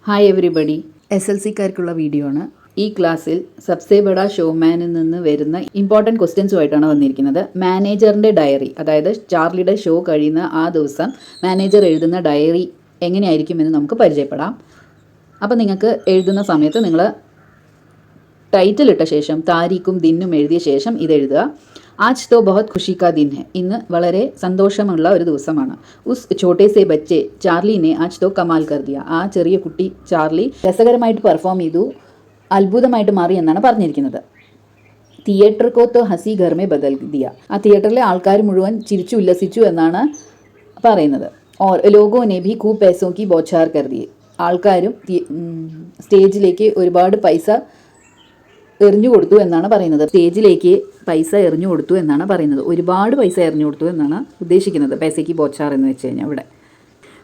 Hi everybody, SLC-ക്കാർക്കുള്ള video ആണ്. ഈ ക്ലാസ്സിൽ സബ്സേ ബഡാ ഷോമാനിൽ നിന്ന് വരുന്ന ഇമ്പോർട്ടൻറ്റ് ക്വസ്റ്റ്യൻസുമായിട്ടാണ് വന്നിരിക്കുന്നത്. മാനേജറിൻ്റെ ഡയറി, അതായത് ചാർലിയുടെ ഷോ കഴിയുന്ന ആ ദിവസം മാനേജർ എഴുതുന്ന ഡയറി എങ്ങനെയായിരിക്കുമെന്ന് നമുക്ക് പരിചയപ്പെടാം. അപ്പോൾ നിങ്ങൾക്ക് എഴുതുന്ന സമയത്ത് നിങ്ങൾ ടൈറ്റിൽ ഇട്ട ശേഷം താരീഖും ദിന്നും എഴുതിയ ശേഷം ഇത് എഴുതുക. ആജ് തോ ബഹുത് ഖുഷി കാ ദിൻ ഹെ, ഇന്ന് വളരെ സന്തോഷമുള്ള ഒരു ദിവസമാണ്. ഉസ് ഛോട്ടേ സേ ബച്ചെ ചാർലിനെ ആജ് തോ കമാൽ കർ ദിയ, ആ ചെറിയ കുട്ടി ചാർലി രസകരമായിട്ട് പെർഫോം ചെയ്തു, അത്ഭുതമായിട്ട് മാറി എന്നാണ് പറഞ്ഞിരിക്കുന്നത്. തിയേറ്റർ കോ തോ ഹസി ഘർ മേ ബദൽ ദിയ, ആ തിയേറ്ററിലെ ആൾക്കാർ മുഴുവൻ ചിരിച്ചു ഉല്ലസിച്ചു എന്നാണ് പറയുന്നത്. ഓർ ലോഗോ നെ ഭി ഖൂബ് പൈസോ കി ബോച്ചാർ കർ ദിയെ, ആൾക്കാരും സ്റ്റേജിലേക്ക് ഒരുപാട് പൈസ എറിഞ്ഞു കൊടുത്തു എന്നാണ് പറയുന്നത്. സ്റ്റേജിലേക്ക് പൈസ എറിഞ്ഞു കൊടുത്തു എന്നാണ് പറയുന്നത്. ഒരുപാട് പൈസ എറിഞ്ഞു കൊടുത്തു എന്നാണ് ഉദ്ദേശിക്കുന്നത്. പൈസയ്ക്ക് ബോച്ചാർ എന്ന് വെച്ച് കഴിഞ്ഞാൽ ഇവിടെ.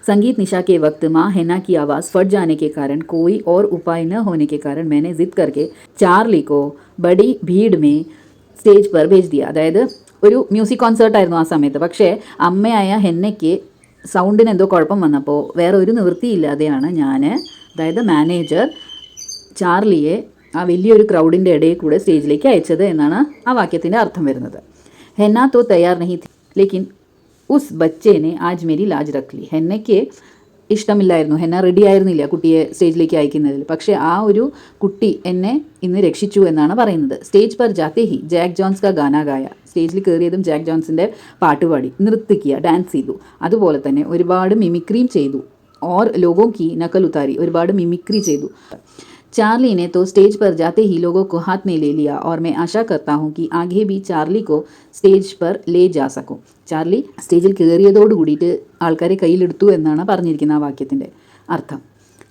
संगीत निशा के वक्त माँ हेना की आवाज़ फट जाने के कारण कोई और उपाय न होने के कारण मैंने जिद करके चार्ली को बड़ी भीड़ में സ്റ്റേജ് पर भेज दिया. അതായത് ഒരു മ്യൂസിക് കോൺസേർട്ടായിരുന്നു ആ സമയത്ത്. പക്ഷേ അമ്മയായ ഹെന്നയ്ക്ക് സൗണ്ടിന് എന്തോ കുഴപ്പം വന്നപ്പോൾ വേറെ ഒരു നിവൃത്തിയില്ലാതെയാണ് ഞാൻ, അതായത് മാനേജർ, ചാർലിയെ ആ വലിയൊരു ക്രൗഡിൻ്റെ ഇടയിൽ കൂടെ സ്റ്റേജിലേക്ക് അയച്ചത് എന്നാണ് ആ വാക്യത്തിൻ്റെ അർത്ഥം വരുന്നത്. ഹെന്ന തോ തയ്യാർ നഹി ഥി ലേക്കിൻ ഉസ് ബച്ചേനെ ആജ് മേരി ലാജ് റഖ്ലി, ഹെന്നയ്ക്ക് ഇഷ്ടമില്ലായിരുന്നു, ഹെന്ന റെഡി ആയിരുന്നില്ല കുട്ടിയെ സ്റ്റേജിലേക്ക് അയക്കുന്നതിൽ. പക്ഷേ ആ ഒരു കുട്ടി എന്നെ ഇന്ന് രക്ഷിച്ചു എന്നാണ് പറയുന്നത്. സ്റ്റേജ് പർ ജാത്തെ ഹി ജാക്ക് ജോൺസ് കാ ഗാന ഗായ, സ്റ്റേജിൽ കയറിയതും ജാക്ക് ജോൺസിൻ്റെ പാട്ടുപാടി, നൃത്തിക്കുക, ഡാൻസ് ചെയ്തു. അതുപോലെ തന്നെ ഒരുപാട് മിമിക്രിയും ചെയ്തു. ഓർ ലോഗോ കി നക്കൽ ഉതാരി, ഒരുപാട് മിമിക്രി ചെയ്തു. चार्ली ने तो स्टेज पर जाते ही लोगों को हाथ में ले लिया और मैं आशा करता हूँ कि आगे भी चार्ली को സ്റ്റേജ് पर ले जा सकूँ. ചാർലി സ്റ്റേജിൽ കയറിയതോട് കൂടിയിട്ട് ആൾക്കാരെ കയ്യിലെടുത്തു എന്നാണ് പറഞ്ഞിരിക്കുന്നത് ആ വാക്യത്തിൻ്റെ അർത്ഥം.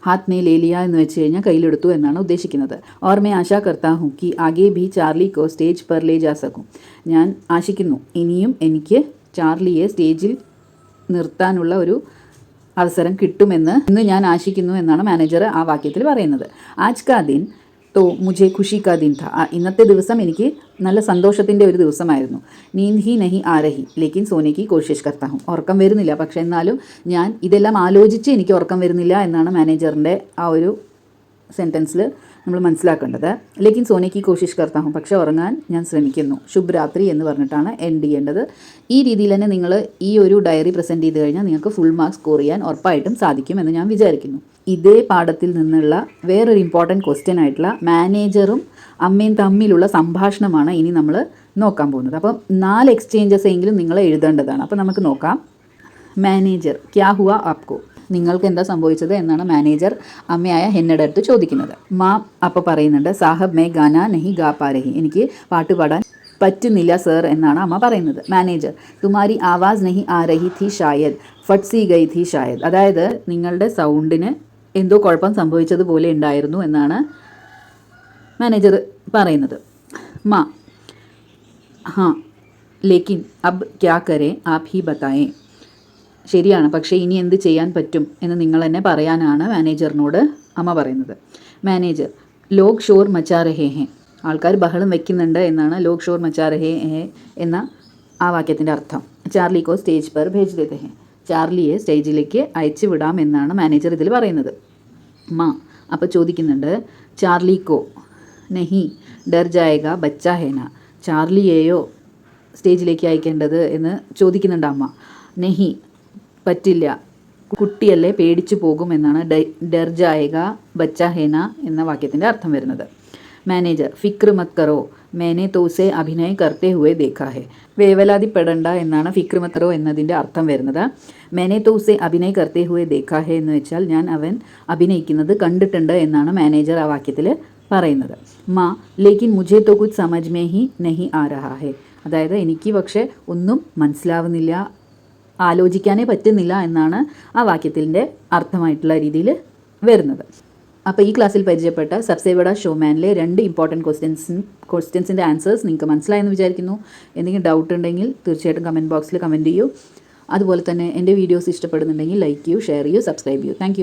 ഹാത്ത് മേ ലേ ലിയ എന്ന് വെച്ച് കഴിഞ്ഞാൽ കയ്യിലെടുത്തു എന്നാണ് ഉദ്ദേശിക്കുന്നത്. ഓർ മേ ആശാ കർത്താ ഹൂँ कि आगे भी चार्ली को സ്റ്റേജ് पर ले जा सकूँ, ഞാൻ ആശിക്കുന്നു ഇനിയും എനിക്ക് ചാർലിയെ സ്റ്റേജിൽ നിർത്താനുള്ള ഒരു അവസരം കിട്ടുമെന്ന് ഇന്ന് ഞാൻ ആശിക്കുന്നു എന്നാണ് മാനേജർ ആ വാക്യത്തിൽ പറയുന്നത്. ആജ് കാ ദിൻ തോ മുझे ഖുഷി കാ ദിൻ ഥാ, ഇന്നത്തെ ദിവസം എനിക്ക് നല്ല സന്തോഷത്തിൻ്റെ ഒരു ദിവസമായിരുന്നു. നീന്ത് ഹി നഹി ആ രഹി ലേക്കിൻ സോനെ കി കോശിഷ് കർത്താ ഹൂം, ഉറക്കം വരുന്നില്ല പക്ഷേ എന്നാലും ഞാൻ ഇതെല്ലാം ആലോചിച്ച് എനിക്ക് ഉറക്കം വരുന്നില്ല എന്നാണ് മാനേജറിൻ്റെ ആ ഒരു സെൻറ്റൻസിൽ നമ്മൾ മനസ്സിലാക്കേണ്ടത്. ലേക്കിൻ സോനയ്ക്ക് കോശിഷ് കർത്താ ഹൂം, പക്ഷേ ഉറങ്ങാൻ ഞാൻ ശ്രമിക്കുന്നു. ശുഭരാത്രി എന്ന് പറഞ്ഞിട്ടാണ് എൻഡ് ചെയ്യേണ്ടത്. ഈ രീതിയിൽ തന്നെ നിങ്ങൾ ഈ ഒരു ഡയറി പ്രസൻറ്റ് ചെയ്ത് കഴിഞ്ഞാൽ നിങ്ങൾക്ക് ഫുൾ മാർക്ക് സ്കോർ ചെയ്യാൻ ഉറപ്പായിട്ടും സാധിക്കുമെന്ന് ഞാൻ വിചാരിക്കുന്നു. ഇതേ പാഠത്തിൽ നിന്നുള്ള വേറൊരു ഇമ്പോർട്ടൻറ്റ് ക്വസ്റ്റ്യൻ ആയിട്ടുള്ള മാനേജറും അമ്മയും തമ്മിലുള്ള സംഭാഷണമാണ് ഇനി നമ്മൾ നോക്കാൻ പോകുന്നത്. അപ്പം 4 എക്സ്ചേഞ്ചസ് എങ്കിലും നിങ്ങൾ എഴുതേണ്ടതാണ്. അപ്പോൾ നമുക്ക് നോക്കാം. മാനേജർ, ക്യാ ഹുവാ ആപ്കോ, നിങ്ങൾക്ക് എന്താ സംഭവിച്ചത് എന്നാണ് മാനേജർ അമ്മയായ ഹെന്നയുടെ അടുത്ത് ചോദിക്കുന്നത്. മാ അപ്പോൾ പറയുന്നുണ്ട്, സാഹബ് മേ ഗാന നഹി ഗാ പാ രഹി, എനിക്ക് പാട്ട് പാടാൻ പറ്റുന്നില്ല സർ എന്നാണ് അമ്മ പറയുന്നത്. മാനേജർ, തുമാരി ആവാസ് നഹി ആ രഹി ഥി ഷായദ് ഫട്ട് സി ഗൈ ഥി ഷായദ്, അതായത് നിങ്ങളുടെ സൗണ്ടിന് എന്തോ കുഴപ്പം സംഭവിച്ചതുപോലെ ഉണ്ടായിരുന്നു എന്നാണ് മാനേജർ പറയുന്നത്. മാ ഹാ ലേക്കിൻ അബ് ക്യാ കരേ ആപ് ഹി ബതായേ, ശരിയാണ് പക്ഷേ ഇനി എന്ത് ചെയ്യാൻ പറ്റും എന്ന് നിങ്ങൾ തന്നെ പറയാനാണ് മാനേജറിനോട് അമ്മ പറയുന്നത്. മാനേജർ, ലോക് ഷോർ മച്ചാ രഹേ ഹേ, ആൾക്കാർ ബഹളം വയ്ക്കുന്നുണ്ട് എന്നാണ് ലോക് ഷോർ മച്ചാ രഹേ ഹേ എന്ന ആ വാക്യത്തിൻ്റെ അർത്ഥം. ചാർലി കോ സ്റ്റേജ് പർ ഭേജ് ദേത്തെ ഹേ, ചാർലിയെ സ്റ്റേജിലേക്ക് അയച്ചു വിടാം എന്നാണ് മാനേജർ ഇതിൽ പറയുന്നത്. മാ അപ്പോൾ ചോദിക്കുന്നുണ്ട്, ചാർലി കോ നഹി ഡർ ജായേഗ ബച്ചാ ഹേന, ചാർലിയെയോ സ്റ്റേജിലേക്ക് അയക്കേണ്ടത് എന്ന് ചോദിക്കുന്നുണ്ട് അമ്മ. നഹി പറ്റില്ല, കുട്ടിയല്ലേ പേടിച്ചു പോകും എന്നാണ് ഡർ ജായേഗ ബച്ചാ ഹേന എന്ന വാക്യത്തിൻ്റെ അർത്ഥം വരുന്നത്. മാനേജർ, ഫിക്ർ മത് കറോ മേനെ തോസെ അഭിനയ കർത്തെ ഹുവേ ദേഖാ ഹെ, വേവലാതിപ്പെടണ്ട എന്നാണ് ഫിക്ർ മത് കറോ എന്നതിൻ്റെ അർത്ഥം വരുന്നത്. മേനെ തോസെ അഭിനയ കർത്തെ ഹുവേ ദേഖാ ഹെ എന്ന് വെച്ചാൽ ഞാൻ അവൻ അഭിനയിക്കുന്നത് കണ്ടിട്ടുണ്ട് എന്നാണ് മാനേജർ ആ വാക്യത്തിൽ പറയുന്നത്. മാ ലേക്കിൻ മുझे तो कुछ समझ में ही नहीं आ रहा है, അതായത് എനിക്ക് പക്ഷേ ഒന്നും മനസ്സിലാവുന്നില്ല, ആലോചിക്കാനേ പറ്റുന്നില്ല എന്നാണ് ആ വാക്യത്തിൻ്റെ അർത്ഥമായിട്ടുള്ള രീതിയിൽ വരുന്നത്. അപ്പോൾ ഈ ക്ലാസ്സിൽ പരിചയപ്പെട്ട സബ്സേ ബഡാ ഷോമാനിലെ 2 ഇമ്പോർട്ടൻറ്റ് ക്വസ്റ്റ്യൻസിൻ്റെ ആൻസേഴ്സ് നിങ്ങൾക്ക് മനസ്സിലായെന്ന് വിചാരിക്കുന്നു. എന്തെങ്കിലും ഡൗട്ട് ഉണ്ടെങ്കിൽ തീർച്ചയായിട്ടും കമൻറ്റ് ബോക്സിൽ കമൻറ്റ് ചെയ്യൂ. അതുപോലെ തന്നെ എൻ്റെ വീഡിയോസ് ഇഷ്ടപ്പെടുന്നുണ്ടെങ്കിൽ ലൈക്ക് ചെയ്യൂ, ഷെയർ ചെയ്യൂ, സബ്സ്ക്രൈബ് ചെയ്യൂ. താങ്ക്